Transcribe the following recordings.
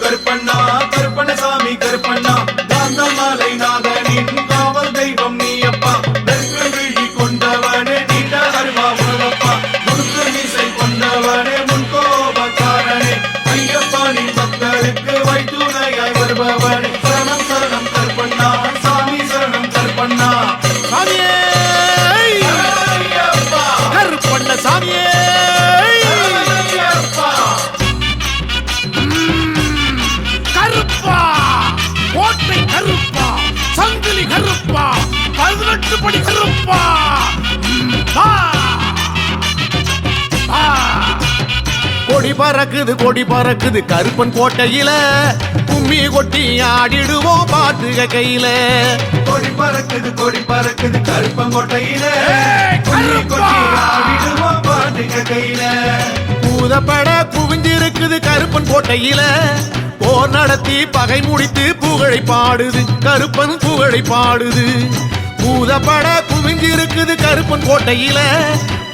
கருப்பண்ணா கருப்பண்ணசாமி கருப்பண்ணா காந்தமாலை நாதனின் காவல் தெய்வம் நீயப்பா நெருப்பு விழி கொண்டவனே நீண்ட அருவா உணவப்பா முழுக்க மீசை கொண்டவனே முன்கோபக்காரனே ஐயப்பா நீ பக்தருக்கு வைத்துணையாய் வருபவனே சரணம் சரணம் கருப்பண்ணா சாமி சரணம் கருப்பண்ணா சாமியே கருப்பண்ண சாமியே கருப்பா கோட்டை கருப்பா சங்கிலி கருப்பா 18 படி கருப்பா கொடி பறக்குது கருப்பன் கோட்டையில கும்மி கொட்டி ஆடிடுவோம் பாட்டுக கையில கொடி பறக்குது கருப்பன் கோட்டையில கும்மி கொட்டி ஆடிடுவோம் பாட்டுக கையில பூதப்பட குவிஞ்சிருக்குது கருப்பன் கோட்டையில போர் நடத்தி பகை முடித்து புகழை பாடுது கருப்பன் புகழை பாடுது பூதப்பட குவிஞ்சிருக்குது கருப்பன் கோட்டையில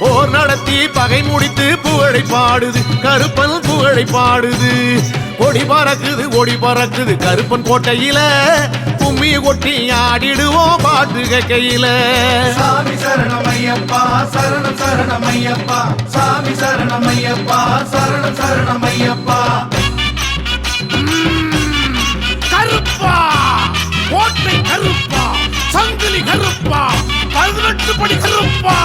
போர் நடத்தி பகை முடித்து புகழை பாடுது கருப்பன் புகழை பாடுது கொடி பறக்குது கருப்பன் கோட்டையில கும்மி கொட்டி ஆடிடுவோம் பாட்டுக கையில சாமி சரணமையப்பா சரணம் சரணமையப்பா சாமி சரணமையப்பா சரணம் சரணமையப்பா கருப்பா கோட்டை கருப்பா சங்கிலி கருப்பா 18 படி கருப்பா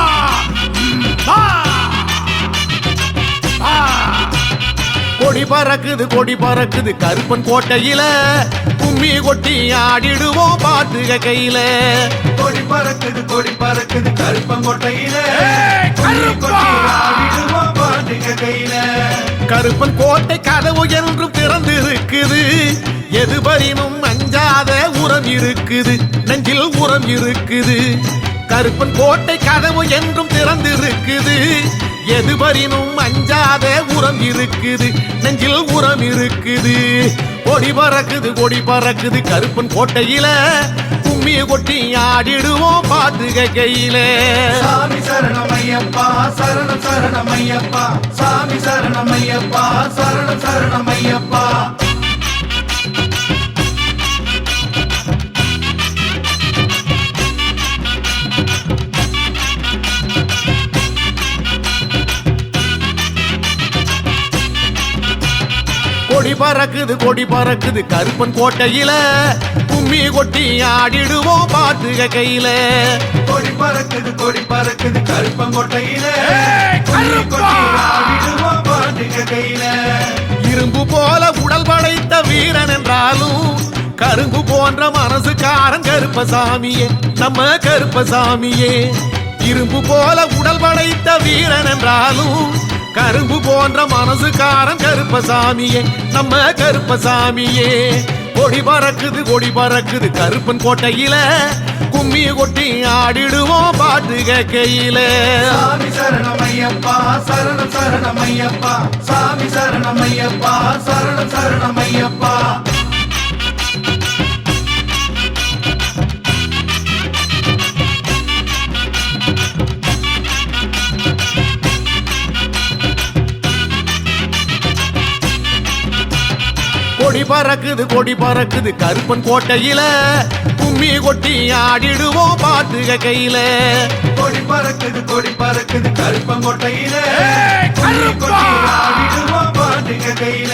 கொடி பறக்குது கருப்பன் கோட்டையில கும்மி கொட்டி ஆடிடுவோம் பாட்டுக கையில கொடி பறக்குது கருப்பன் கோட்டையில கும்மி கொட்டி ஆடிடுவோம் பாட்டுக கையில கருப்பன் கோட்டை கதவு என்றும் திறந்து இருக்குது எதுபரினும் அஞ்சாத உரம் இருக்குது நெஞ்சில் உரம் இருக்குது கருப்பன் கோட்டை கதவு என்றும் திறந்து இருக்குது எதுபரினும் அஞ்சாத உரம் இருக்குது நெஞ்சில் உரம் இருக்குது கொடி பறக்குது கருப்பன் கோட்டையில கும்மி கொட்டி ஆடிடுவோம் பாட்டுக கையில சாமி சரணமையப்பா சரணம் சரணமையப்பா சாமி சரணமையப்பா சரணம் சரணமையப்பா கொடி பறக்குது கருப்பன் கோட்டையில கும்மி கொட்டி ஆடிடுவோம் பாட்டுக கையில கொடி பறக்குது கருப்பன் கோட்டையில கும்மி கொட்டி ஆடிடுவோம் பாட்டுக கையில இரும்பு போல உடல் படைத்த வீரன் என்றாலும் கரும்பு போன்ற மனசுக்காரன் கருப்பசாமியே நம்ம கருப்பசாமியே இரும்பு போல உடல் படைத்த வீரன் என்றாலும் கரும்பு போன்ற மனசுக்காரன் கருப்பசாமியே நம்ம கருப்பசாமியே கொடி பறக்குது கருப்பன் கோட்டையில கும்மி கொட்டி ஆடிடுவோம் பாட்டுக கையில சாமி சரணமையப்பா சரணம் சரணமையப்பா சாமி சரணமையப்பா சரணம் சரணமையப்பா கொடி பறக்குது கருப்பன் கோட்டையில கும்மி கொட்டி ஆடிடுவோம் பாட்டுக கையில கொடி பறக்குது கருப்பன் கோட்டையில கும்மி கொட்டி ஆடிடுவோம் பாட்டுக கையில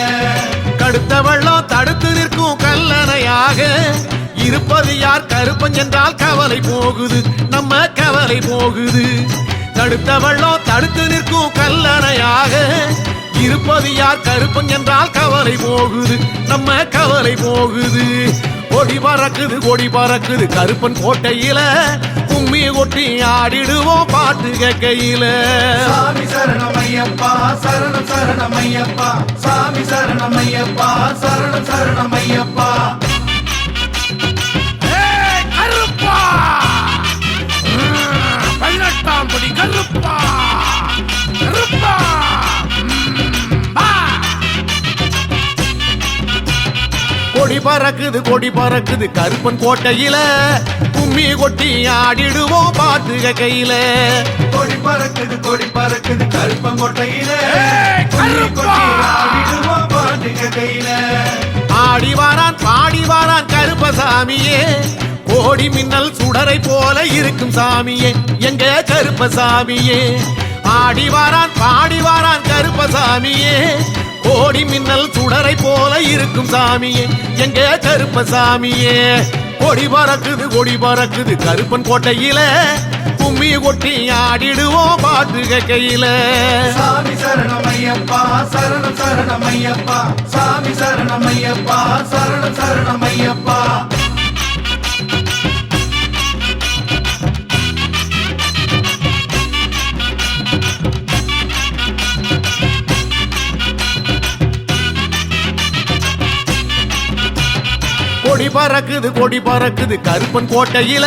கடுத்த வெள்ளம் தடுத்து நிற்கும் கல்லணையாக இருப்பது யார் கருப்பன் என்றால் கவலை போகுது நம்ம கவலை போகுது தடுத்த வெள்ளம் தடுத்து நிற்கும் கல்லணையாக இருப்பது யார் கருப்பன் என்றால் கவலை போகுது நம்ம கவலை போகுது கொடி பறக்குது கருப்பன் கோட்டையில கும்மி கொட்டி ஆடிடுவோம் பாட்டுக கையில சாமி சரணமையப்பா சரணம் சரணமையப்பா சாமி சரணமையப்பா சரணம் சரணமையப்பா கருப்பா 18 படி கருப்பா கருப்பா கொடி பறக்குது கருப்பன் கோட்டையில கும்மி கொட்டி ஆடிடுவோம் பாட்டு கையில கொடி பறக்குது கருப்பங்கோட்டையில ஆடிடுவோம் பாட்டுக கையில ஆடி வாரான் பாடி வாரான் கருப்பசாமியே கோடி மின்னல் சுடரை போல இருக்கும் சாமியே எங்க கருப்பசாமியே ஆடி வாரான் பாடி வாரான் கருப்பசாமியே கோடி மின்னல் சுடரை போல இருக்கும் சாமியே எங்க கருப்பசாமியே கொடி பறக்குது கருப்பன் கோட்டையில கும்மி கொட்டி ஆடிடுவோம் பாட்டு கையில சாமி சரணமையப்பா சரணம் சரணமையப்பா சாமி சரணமையப்பா சரணம் சரணமையப்பா கொடி பறக்குது கருப்பன் கோட்டையில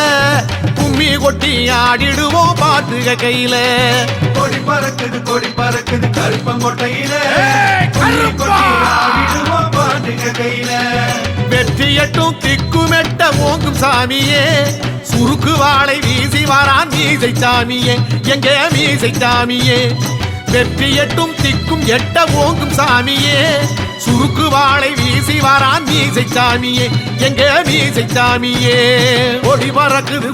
கும்மி கொட்டி ஆடிடுவோம் பாட்டு கையில கொடி பறக்குது கருப்பங்கோட்டையில ஆடிடுவோம் பாட்டுக கையில வெற்றி எட்டும் திக்குமெட்ட ஓங்கும் சாமியே சுருக்கு வாளை வீசி வாரான் மீசை சாமியே எங்க மீசை சாமியே வெற்றி எட்டும் திக்கும் எட்ட ஓங்கும் சாமியே சுருக்கு வாளை வீசி வாரான் மீசை சாமியே எங்க மீசை சாமியே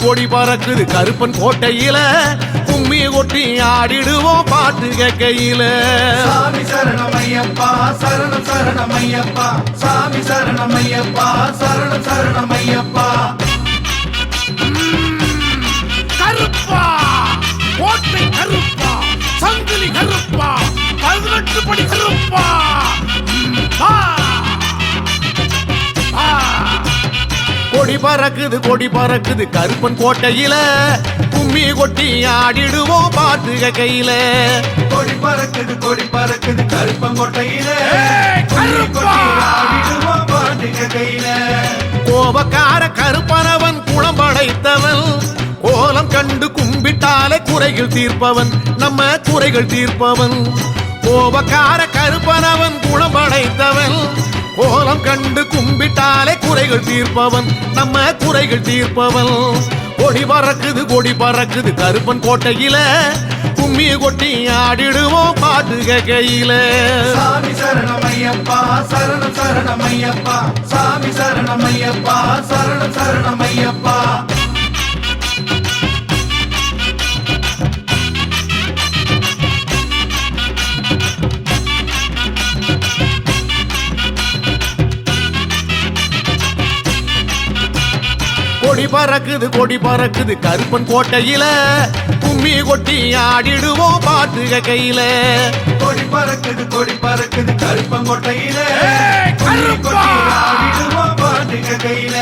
கொடி பறக்குது கருப்பன் கோட்டையில கும்மி கொட்டி ஆடிடுவோம் பாட்டு கையில சாமி சரணமையப்பா சரணம் சரணமையப்பா சாமி சரணமையப்பா சரணம் சரணமையப்பா கருப்பா கோட்டை கருப்பா சங்கிலி கருப்பா 18 படி கருப்பா கொடி பறக்குது கருப்பன் கோட்டையில கும்மி கொட்டி ஆடிடுவோம் பாட்டு கையில கொடி பறக்குது கருப்பங்கோட்டையில ஆடிடுவோம் பாட்டுக கையில கோபக்கார கருப்பனவன் குளம் படைத்தவன் கோலம் கண்டு கும்பிட்டாலே குறைகள் தீர்ப்பவன் நம்ம குறைகள் தீர்ப்பவன் கோபக்கார கருப்பனவன் குளம் படைத்தவன் கோலம் கண்டு கும்பிட்டாலே குறைகள் தீர்ப்பவன் நம்ம குறைகள் தீர்ப்பவன் கொடி பறக்குது கருப்பன் கோட்டையில கும்மி கொட்டி ஆடிடுவோம் பாட்டு கையில சாமி சரணமையப்பா சரணம் சரணமையப்பா சாமி சரணமையப்பா சரணம் சரணமையப்பா கொடி பறக்குது கருப்பன் கோட்டையில கும்மி கொட்டி ஆடிடுவோம் பாட்டு கையில கொடி பறக்குது கருப்பங்கோட்டையில ஆடிடுவோம் பாட்டுக கையில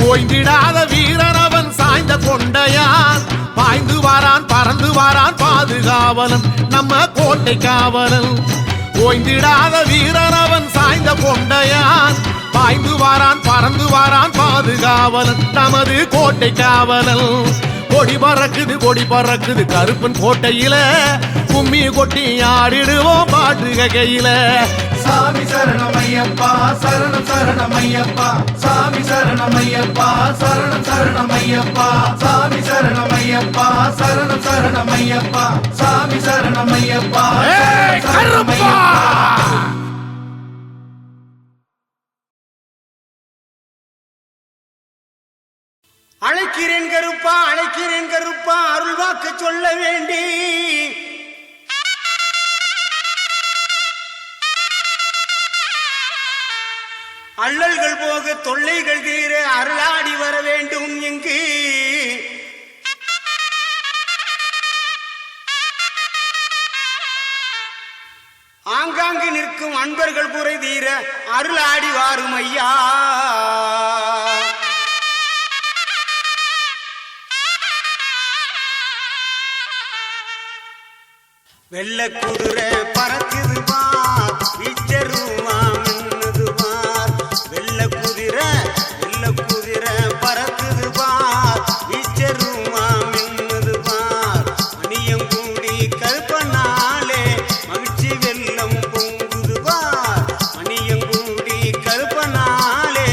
ஓய்ந்திடாத வீரனவன் சாய்ந்த கொண்டையான் பாய்ந்து வாரான் பறந்து வாரான் பாதுகாவலன் நம்ம கோட்டை காவலன் ஓய்ந்திடாத வீரனவன் சாய்ந்த கொண்டையான் பாய்ந்து வாரான் பறந்து வாரான் பாதுகாவலன் நமது கோட்டை காவலன் கொடி பறக்குது கருப்பன் கோட்டையில கும்மி கொட்டி ஆடிடுவோம் பாட்டு கையில சாமி சரணமையப்பா சரணம் சரணமையப்பா சாமி சரணமையப்பா சரணம் சரணமையப்பா சாமி சரணமையப்பா சரணம் சரணமையப்பா சாமி சரணமையப்பா சரணமையப்பா அழைக்கிறேன் கருப்பா அருள் வாக்கு சொல்ல வேண்டி அல்லல்கள் போக தொல்லைகள் தீர அருளாடி வர வேண்டும் இங்கு ஆங்காங்கு நிற்கும் அன்பர்கள் குறை தீர அருளாடி வாரும் ஐயா வெள்ள குதிரை பறக்குது பார் வீச்சருவா மின்னுது பார் வெள்ள குதிரை பறக்குது பார் வீச்சருவா மின்னுது பார் மணியம் கூடி கருப்பனாலே மகிழ்ச்சி வெள்ளம் பொங்குது பார் மணியம் கூடி கருப்பனாலே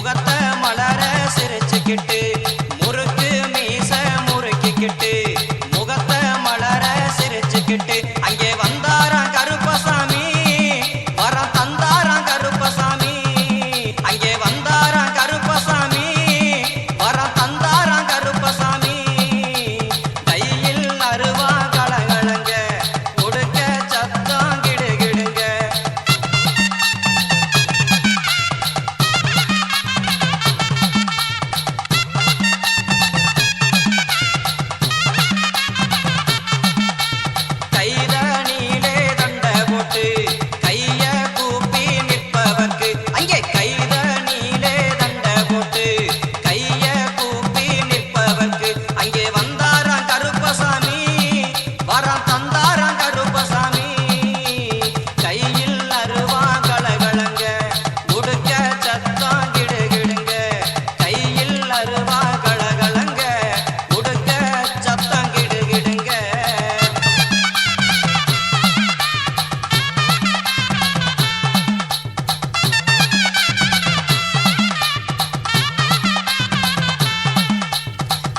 முகத்தை மலர சிரிச்சுக்கிட்டு முறுக்கு மீச முறுக்கிக்கிட்டு முகத்தை மலர சிரிச்சுக்கிட்டு அங்கே வந்தாராம் கருப்பசாமி வரம் தந்தாராம் கருப்பசாமி அங்கே வந்தாராம் கருப்பசாமி வரம் தந்தாராம் கருப்பசாமி கையில் அருவா கலகலங்க கொடுக்க சத்தம் கிடுகிடுங்க கைதனிலே தண்ட போட்டு கைய கூப்பி நிற்பவர்க்கு அங்கே கைதனிலே தண்ட போட்டு கைய கூப்பி நிற்பவர்க்கு அங்கே வந்தாராம் கருப்பசாமி வரம் தந்தாராம் கருப்பசாமி கையில் அருவா கலகலங்க உடுக்க சத்தம் கிடுகிடுங்க கையில் அருவா கலகலங்க உடுக்க சத்தம் கிடுகிடுங்க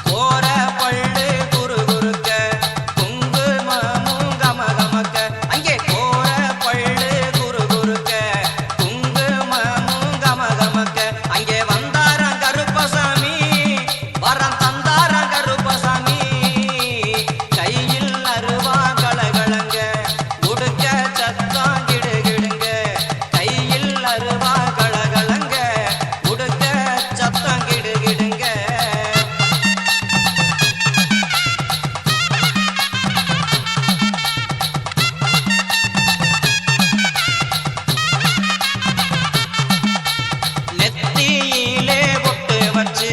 கோர பள்ளு குறுகுறுக்க குங்குமமும் கமகமக்க அங்கே கோர பள்ளு குறுகுறுக்க குங்குமமும் கமகமக்க அங்கே வந்தாராம் கருப்பசாமி வரம் தந்தாராம் கருப்பசாமி கையில் அருவா கலகலங்க உடுக்க சத்தம் கிடுகிடுங்க கையில் அருவா கலகலங்க உடுக்க சத்தம் கிடுகிடுங்க நெத்தியிலே பொட்டு வச்சு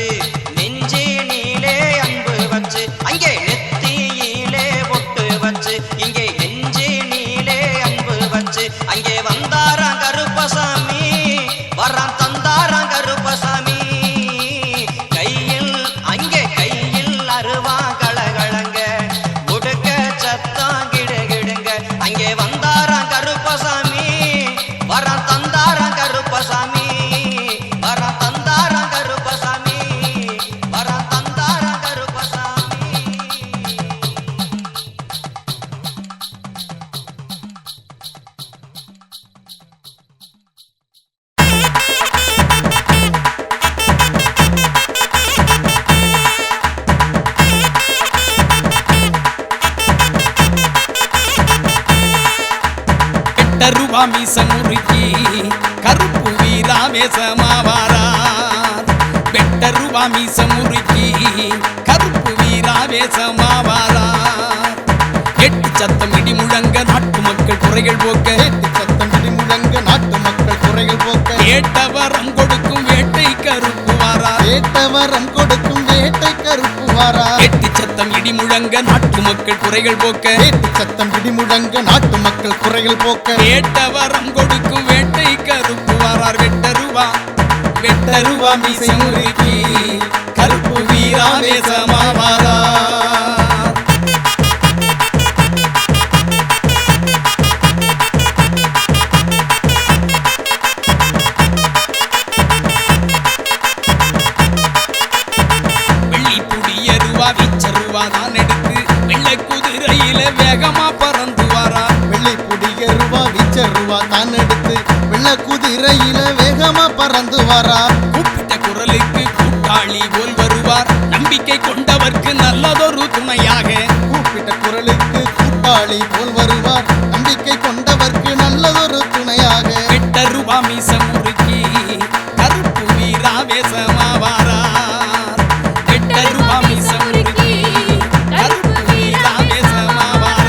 நெஞ்சினிலே அன்பு வச்சு அங்கே நெத்தியிலே பொட்டு வச்சு இங்கே நெஞ்சினிலே அன்பு வச்சு அங்கே வந்தாராம் கருப்பசாமி வரம் தந்தாராம் கருப்பசாமி கையில் அங்கே கையில் அருவா கலகலங்க உடுக்க சத்தம் கிடுகிடுங்க அங்கே வந்தாராம் கருப்பசாமி வரம் தந்தாராம் கருப்பசாமி வரம் தந்தாராம் கருப்பசாமி வரம் தந்தாராம் கருப்பசாமி ரூபா மீச முறுக்கி கருப்பு வீராவேசமாவாரார் வெட்ட ரூபா மீச முறுக்கி கருப்பு வீராவேசமாவாரார் எட்டு சத்தம் இடி முழங்க நாட்டு மக்கள் குறைகள் போக்க எட்டு சத்தம் இடி முழங்க நாட்டு மக்கள் குறைகள் போக்க ஏட்டவரம் கொடுக்கும் வேட்டை கருப்பு வாரார் வேட்டவரம் கொடுக்கும் வேட்டை கருப்பு வாரா எட்டு சத்தம் இடி முழங்க நாட்டு மக்கள் குறைகள் போக்க எட்டு சத்தம் இடி முழங்க நாட்டு மக்கள் குறைகள் போக்க ஏட்டவரம் கொடுக்கும் வேட்டை கருப்பு வாரார் வெட்ட ரூபா மீசை முறுக்கி கருப்பு வீராவேசமாவாரார் வெள்ளி புடிய ரூபா வீச்ச ரூபா தான் எடுத்து வெள்ளை குதிரையில வேகமா பறந்து வாரார் வெள்ளை புடிய ரூபா வீச்ச ரூபா தான் எடுத்து வெள்ள குதிரையில வேகமா பறந்து வாரா கூப்பிட்ட குரலுக்கு கூட்டாளி போல் வருவார் நம்பிக்கை கொண்டவர்க்கு நல்லதொரு துணையாக கூப்பிட்ட குரலுக்கு கூட்டாளி போல் வருவார் நம்பிக்கை கொண்டவர்க்கு நல்லதொரு துணையாக வெட்ட ரூபா மீச முறுக்கி கருப்பு வீராவேசமாவாரார் வெட்ட ரூபா மீச முறுக்கி கருப்பு வீராவேசமாவாரார்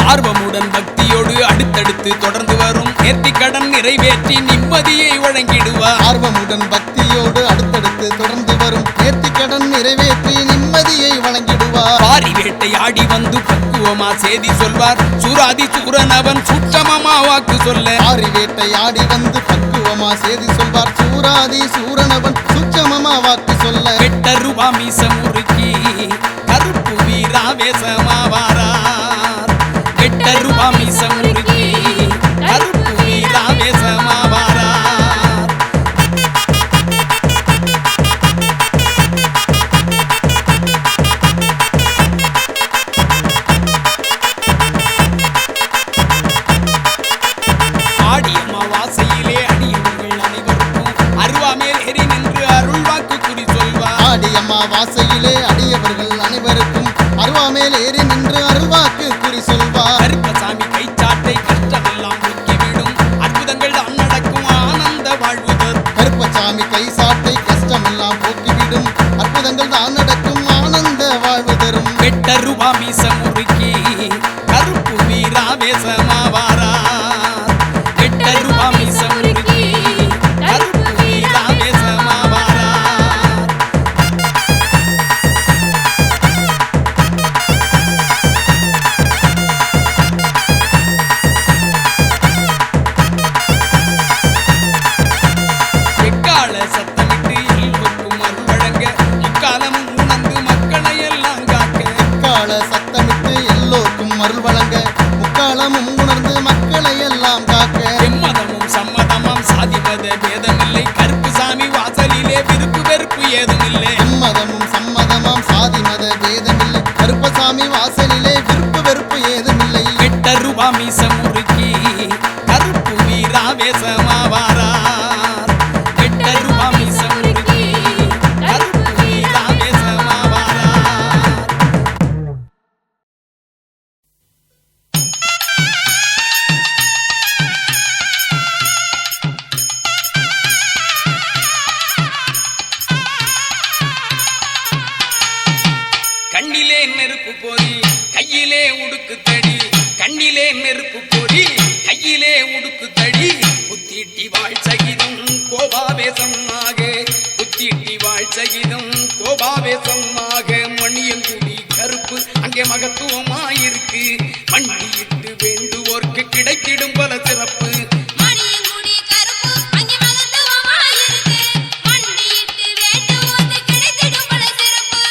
ஆர்வமுடன் பக்தியோடு அடுத்தடுத்து தொடர்ந்து வரும் நேர்த்திக்கடன் நிறைவேற்றி நிம்மதியை வழங்கிடுவார் ஆர்வமுடன் பக்தியோடு அடுத்தடுத்து தொடர்ந்து வரும் நேர்த்திக்கடன் நிறைவேற்றி நிம்மதியை வழங்கிடுவார் பாரி வேட்டையாடி வந்து பக்குவமா செய்தி சொல்வார் சூராதி சூரன் அவன் சுற்றமமா வாக்கு சொல்ல ஆரி வேட்டையாடி வந்து பக்குவமா செய்தி சொல்வார் சூராதி சூரனவன் சுற்றமமா வாக்கு சொல்ல வெட்ட ரூபா மீச முறுக்கி கருப்பு வீராவேசமாவாரார். 8 ரூபா மீச முறுக்கி கருப்பு வீராவேசமாவாரார். ஆடி அமாவாசையிலே அடியவர்கள் அனைவருக்கும் அருவாமேல் ஏறி நின்று அருள்வாக்கு குறி சொல்வார். ஆடி அமாவாசையிலே அடியவர்கள் அனைவருக்கும் அருவாமேல் ஏறி நின்று அருள்வாக்கு குறி சொல்வார். கருப்பசாமி கைச்சாட்டை கஷ்டமெல்லாம் முக்கிவிடும் அற்புதங்கள் தான் நடக்கும் ஆனந்த வாழ்வு தரும். கருப்பசாமி கை சாட்டை கஷ்டமெல்லாம் போக்கிவிடும் அற்புதங்கள் தான் நடக்கும் ஆனந்த வாழ்வு தரும். 8 ரூபா மீச முறுக்கி கருப்பு வீராவேசமாவாரார். 8 ரூபா மீச முறுக்கி கருப்பு வீராவேசமாவாரார். எக்கால சத்தமிட்டு எல்லோருக்கும் அருள் வழங்க முக்காலமும் உணர்ந்து மக்களை எல்லாம் காக்க. கால சத்தமிட்டு எல்லோருக்கும் அருள் வழங்க முக்காலமும் உணர்ந்து மக்களை எல்லாம் காக்க. எம்மதமும் சம்மதமாம் சாதிமத பேதமில்லை கருப்புசாமி வாசலிலே விருப்பு வெறுப்பு ஏதுமில்லை. எம்மதமும் சம்மதமாம் சாதி மத பேதமில்லை கருப்பசாமி வாசலிலே விருப்பு வெறுப்பு ஏதுமில்லை. 8 ரூபா மீச முறுக்கி கருப்பு வீராவேசமாவாரார். 8 ரூபா மீச முறுக்கி கருப்பு வீராவேசமாவாரார். கண்ணிலே நெருப்பு பொறி கையிலே உடுக்கு தடி. கண்ணிலே நெருப்பு பொறி கையிலே உடுக்கு தடி. குத்திட்டி வாழ் சகிதம் கோபாவேசமாக. குத்திட்டி வாழ் சகிதம் கோபாவேசமாக. மணியங்குடி கருப்பு அங்கே மகத்துவமாயிருக்கு. மண்டியிட்டு வேண்டுவோர்க்கு கிடைத்திடும் பல சிறப்பு. மணியங்குடி கருப்பு அங்கே மகத்துவமாயிருக்கு. மண்டியிட்டு வேண்டுவோர்க்கு கிடைத்திடும் பல சிறப்பு.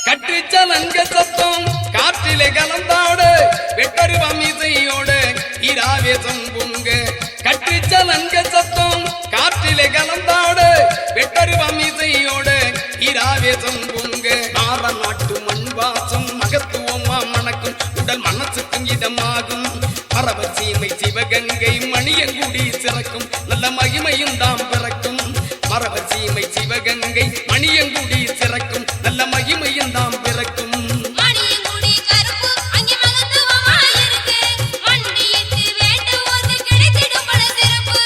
கட்டுச்சலங்க சத்தம் காற்றிலே கலந்தாடு. 8 ரூபா மீசையோடு ஈராவேசம் பொங்க. கட்டுச்சலங்க சத்தம் காற்றிலே கலந்தாடு. 8 ரூபா மீசையோடு ஈராவேசம் பொங்க. ஆற நாட்டு மண் வாசம் மகத்துவமா மணக்கும். உடல் மனசுக்கும் இதமாகும். பரவ சீமை சிவகங்கை மணியங்குடி சிறக்கும். நல்ல மகிமையும் தாம் பிறக்கும். பரவ சீமை சிவகங்கை மணியங்குடி சிறக்கும். நல்ல மகிமையும் தாம் பிறக்கும். மணியங்குடி கருப்பு அங்கே மகத்துவமாயிருக்கு. மண்டியிட்டு வேண்டுவோர்க்கு கிடைத்திடும் பல சிறப்பு.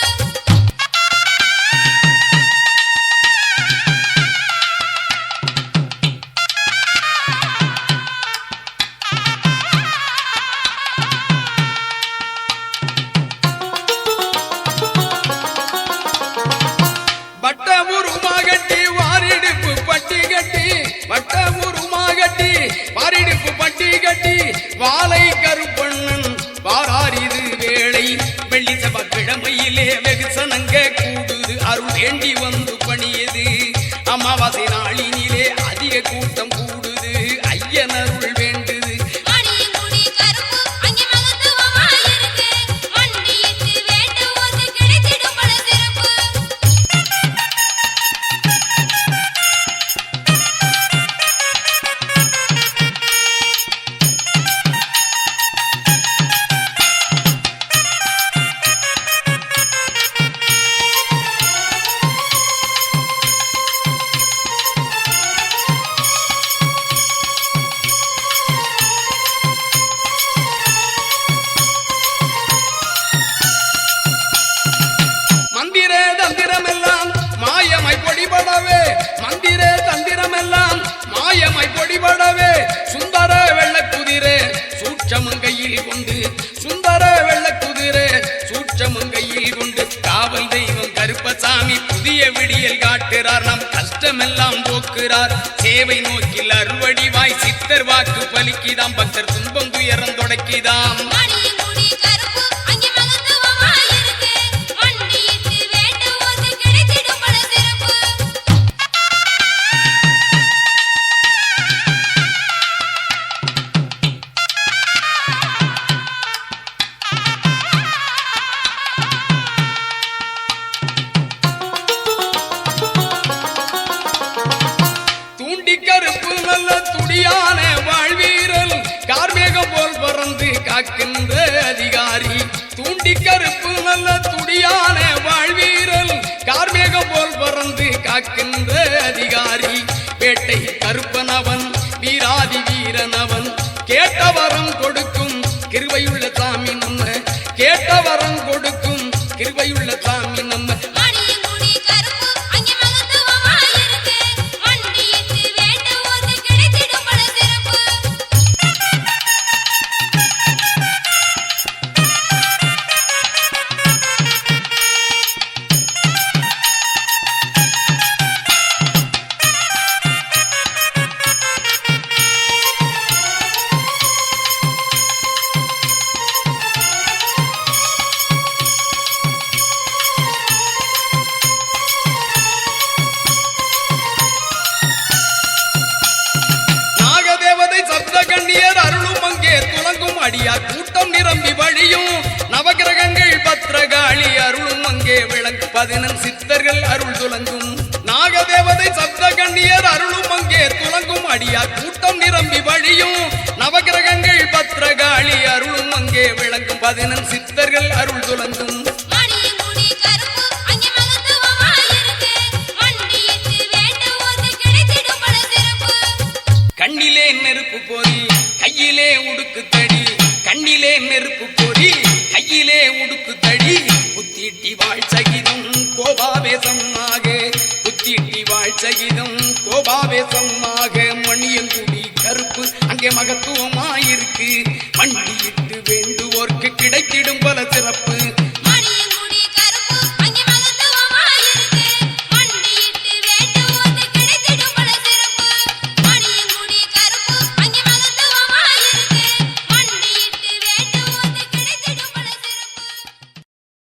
வட்ட உருமாகட்டி வாரிடுப்பு பட்டி கட்டி. வட்ட உருமாகட்டி வாரிடுப்பு பட்டி கட்டி. வாலை கருப்பண்ணன் வாராரிது வேளை. வெள்ளி செவ்வாய்க்கிழமையிலே வெகுசனங்க கூடுது. அருள் வேண்டி வந்து பணியது. அமாவாசை நாளினிலே அதிக கூட்டம் கூடுது. ஐயன் அருள் வேண்டுது. மணியங்குடி கருப்பு அங்கே மகத்துவமாயிருக்கு. மண்டியிட்டு வேண்டுவோர்க்கு கிடைத்திடும் பல சிறப்பு. போகிறார். சேவை நோக்கில் அருள்வடிவாய் சித்தர் வாக்கு பலிக்கிதாம், பக்தர் துன்பம் துயரம் தொடக்கிதாம். மணியங்குடி கருப்பு அங்கே மகத்துவமாயிருக்கு. மண்டியிட்டு வேண்டுவோர்க்கு கிடைத்திடும் பல சிறப்பு. தூண்டி கருப்பு நல்ல துடியான வாழ்வீரல், கார்மேகம் போல் பறந்து காக்கின்ற அதிகாரி. தூண்டி கருப்பு நல்ல துடியான வாழ்வீரல், கார்மேகம் போல் பறந்து காக்கின்ற அதிகாரி. வேட்டை கருப்பனவன் வீராதி வீரனவன், கேட்டவரம் கொடுக்கும் கிருபையுள்ள சாமி நம்ம, கேட்டவரம் கொடுக்கும் கிருபையுள்ள சாமி நம்ம. மணியங்குடி கருப்பு அங்கே மகத்துவமாயிருக்கு. மண்டியிட்டு வேண்டுவோர்க்கு கிடைத்திடும் பல சிறப்பு. நாகதேவதை சப்த கண்ணியர் அருளும் அங்கே துலங்கும் அடியார் கூட்டம் நிரம்பி வழியும். நவகிரகங்கள் பத்ரகாளி அருளும் அங்கே விளங்கு 11 சித்தர்கள் அருள் துலங்கும். நாகதேவதை சப்த கண்ணியர் அருளும் அங்கே துலங்கும் அடியார் கூட்டம் நிரம்பி வழியும். நவகிரகங்கள் பத்ரகாளி அருளும் அங்கே விளங்கும் 11 சித்தர்கள் அருள் துலங்கும். மணியங்குடி கருப்பு அங்கே மகத்துவமாயிருக்கு. மண்டியிட்டு வேண்டுவோர்க்கு கிடைத்திடும் பல சிறப்பு. கண்ணிலே நெருப்பு பொறி கையிலே உடுக்கு தடி, கண்ணிலே நெருப்பு பொறி கையிலே உடுக்கு தடி. குத்திட்டி வாழ் சகிதம் கோபாவேசமாக, குத்திட்டி வாழ் சகிதம் கோபாவேசமாக. மணியங்குடி கருப்பு அங்கே மகத்துவமாயிருக்கு. மண்டியிட்டு வேண்டுவோர்க்கு கிடைத்திடும் பல சிறப்பு.